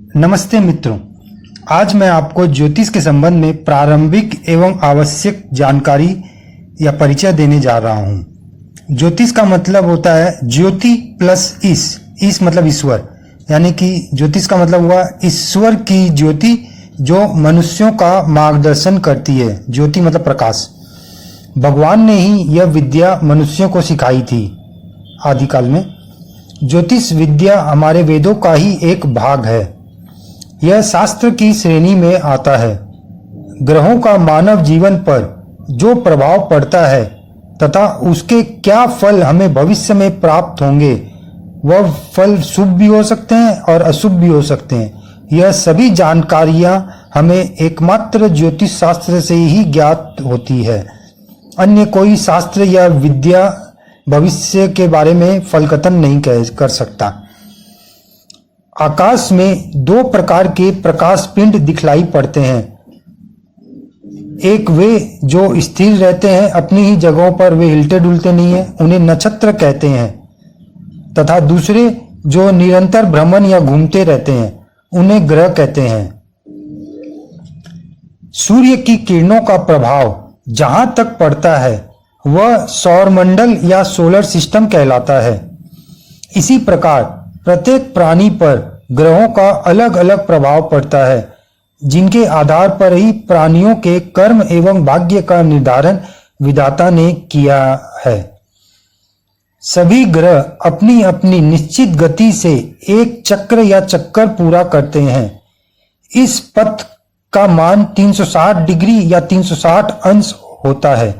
नमस्ते मित्रों, आज मैं आपको ज्योतिष के संबंध में प्रारंभिक एवं आवश्यक जानकारी या परिचय देने जा रहा हूं। ज्योतिष का मतलब होता है ज्योति प्लस ईश मतलब ईश्वर, यानी कि ज्योतिष का मतलब हुआ ईश्वर की ज्योति जो मनुष्यों का मार्गदर्शन करती है। ज्योति मतलब प्रकाश। भगवान ने ही यह विद्या मनुष्यों को सिखाई थी आदिकाल में। ज्योतिष विद्या हमारे वेदों का ही एक भाग है। यह शास्त्र की श्रेणी में आता है। ग्रहों का मानव जीवन पर जो प्रभाव पड़ता है तथा उसके क्या फल हमें भविष्य में प्राप्त होंगे, वह फल शुभ भी हो सकते हैं और अशुभ भी हो सकते हैं। यह सभी जानकारियां हमें एकमात्र ज्योतिष शास्त्र से ही ज्ञात होती है। अन्य कोई शास्त्र या विद्या भविष्य के बारे में फलकथन नहीं कर सकता। आकाश में दो प्रकार के प्रकाश पिंड दिखलाई पड़ते हैं। एक वे जो स्थिर रहते हैं अपनी ही जगहों पर, वे हिलते डुलते नहीं है, उन्हें नक्षत्र कहते हैं, तथा दूसरे जो निरंतर भ्रमण या घूमते रहते हैं उन्हें ग्रह कहते हैं। सूर्य की किरणों का प्रभाव जहां तक पड़ता है वह सौरमंडल या सोलर सिस्टम कहलाता है। इसी प्रकार प्रत्येक प्राणी पर ग्रहों का अलग अलग प्रभाव पड़ता है, जिनके आधार पर ही प्राणियों के कर्म एवं भाग्य का निर्धारण विधाता ने किया है। सभी ग्रह अपनी अपनी निश्चित गति से एक चक्र या चक्कर पूरा करते हैं। इस पथ का मान 360 डिग्री या 360 अंश होता है।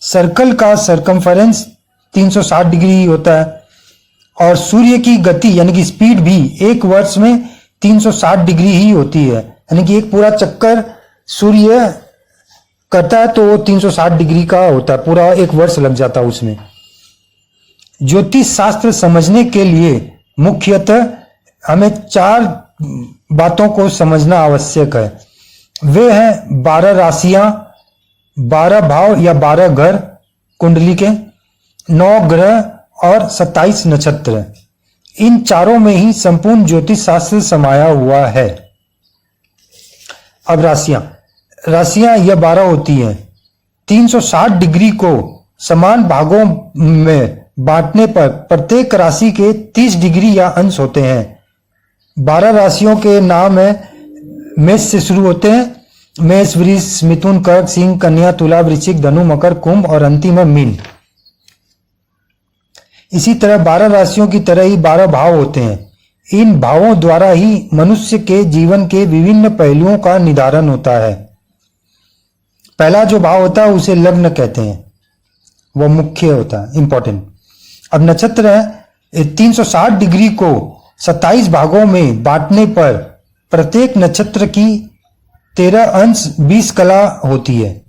सर्कल का सरकमफेरेंस 360 डिग्री होता है और सूर्य की गति यानी कि स्पीड भी एक वर्ष में 360 डिग्री ही होती है। यानी कि एक पूरा चक्कर सूर्य करता है तो वो 360 डिग्री का होता है, पूरा एक वर्ष लग जाता है उसमें। ज्योतिष शास्त्र समझने के लिए मुख्यतः हमें 4 बातों को समझना आवश्यक है। वे हैं 12 राशियां, 12 भाव या 12 घर कुंडली के, 9 ग्रह और 27 नक्षत्र। इन चारों में ही संपूर्ण ज्योतिष शास्त्र समाया हुआ है। अब राशियां यह 12 होती हैं। 360 डिग्री को समान भागों में बांटने पर प्रत्येक राशि के 30 डिग्री या अंश होते हैं। 12 राशियों के नाम है, मेष से शुरू होते हैं। मेष, वृष, मिथुन, कर्क, सिंह, कन्या, तुला, वृश्चिक, धनु, मकर, कुंभ और अंतिम है मीन। इसी तरह 12 राशियों की तरह ही 12 भाव होते हैं। इन भावों द्वारा ही मनुष्य के जीवन के विभिन्न पहलुओं का निर्धारण होता है। पहला जो भाव होता है उसे लग्न कहते हैं, वह मुख्य होता है, इंपॉर्टेंट। अब नक्षत्र है, 360 डिग्री को 27 भागों में बांटने पर प्रत्येक नक्षत्र की 13 अंश 20 कला होती है।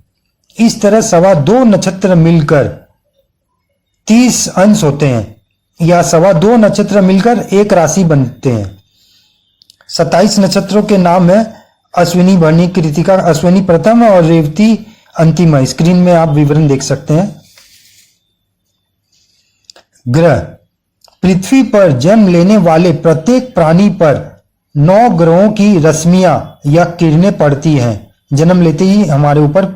इस तरह 2.25 नक्षत्र मिलकर 30 अंश होते हैं या 2.25 नक्षत्र मिलकर एक राशि बनते हैं। 27 नक्षत्रों के नाम है अश्विनी, भरणी, कृतिका। अश्विनी प्रथम और रेवती अंतिम है। स्क्रीन में आप विवरण देख सकते हैं। ग्रह, पृथ्वी पर जन्म लेने वाले प्रत्येक प्राणी पर 9 ग्रहों की रश्मियां या किरणें पड़ती हैं। जन्म लेते ही हमारे ऊपर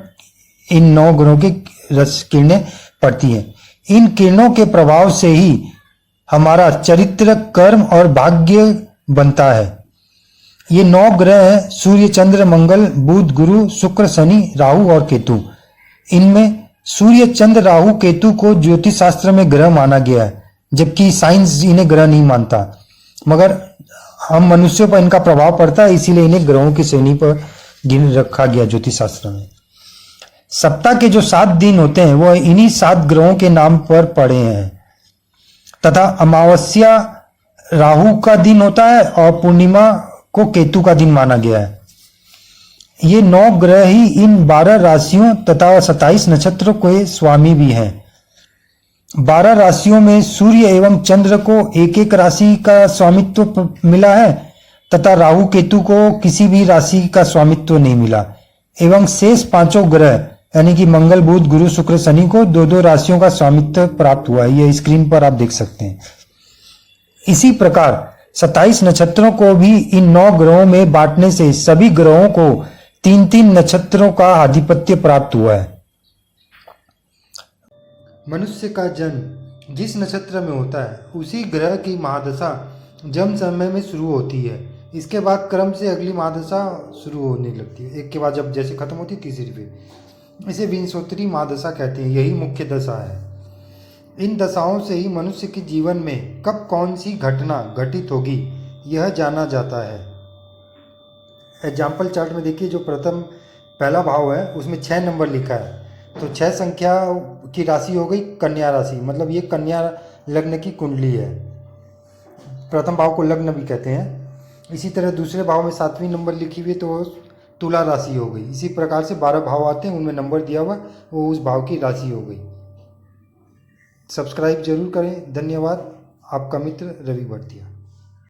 इन 9 ग्रहों की किरणें पड़ती हैं। इन किरणों के प्रभाव से ही हमारा चरित्र, कर्म और भाग्य बनता है। ये 9 ग्रह हैं, सूर्य, चंद्र, मंगल, बुध, गुरु, शुक्र, शनि, राहु और केतु। इनमें सूर्य, चंद्र, राहु, केतु को ज्योतिष शास्त्र में ग्रह माना गया है, जबकि साइंस इन्हें ग्रह नहीं मानता, मगर हम मनुष्यों पर इनका प्रभाव पड़ता है, इसीलिए इन्हें ग्रहों की श्रेणी पर गिन रखा गया ज्योतिष शास्त्र में। सप्ताह के जो 7 दिन होते हैं वो इन्हीं 7 ग्रहों के नाम पर पड़े हैं, तथा अमावस्या राहु का दिन होता है और पूर्णिमा को केतु का दिन माना गया है। ये 9 ग्रह ही इन 12 राशियों तथा 27 नक्षत्रों के स्वामी भी हैं। 12 राशियों में सूर्य एवं चंद्र को एक एक राशि का स्वामित्व मिला है तथा राहु केतु को किसी भी राशि का स्वामित्व नहीं मिला, एवं शेष 5 ग्रह यानी कि मंगल, बुध, गुरु, शुक्र, शनि को 2-2 राशियों का स्वामित्व प्राप्त हुआ है। यह स्क्रीन पर आप देख सकते हैं। इसी प्रकार 27 नक्षत्रों को भी इन 9 ग्रहों में बांटने से सभी ग्रहों को 3-3 नक्षत्रों का आधिपत्य प्राप्त हुआ है। मनुष्य का जन्म जिस नक्षत्र में होता है उसी ग्रह की महादशा जन्म समय में शुरू होती है। इसके बाद क्रम से अगली महादशा शुरू होने लगती है, एक के बाद जब जैसे खत्म होती है तीसरी पे। इसे विंशोत्तरी महादशा कहते हैं, यही मुख्य दशा है। इन दशाओं से ही मनुष्य के जीवन में कब कौन सी घटना घटित होगी यह जाना जाता है। एग्जाम्पल चार्ट में देखिए, जो प्रथम पहला भाव है उसमें 6 नंबर लिखा है, तो 6 संख्या की राशि हो गई कन्या राशि, मतलब ये कन्या लग्न की कुंडली है। प्रथम भाव को लग्न भी कहते हैं। इसी तरह दूसरे भाव में 7वीं नंबर लिखी हुई है तो तुला राशि हो गई। इसी प्रकार से 12 भाव आते हैं, उनमें नंबर दिया हुआ वो उस भाव की राशि हो गई। सब्सक्राइब जरूर करें। धन्यवाद। आपका मित्र रवि भरतिया।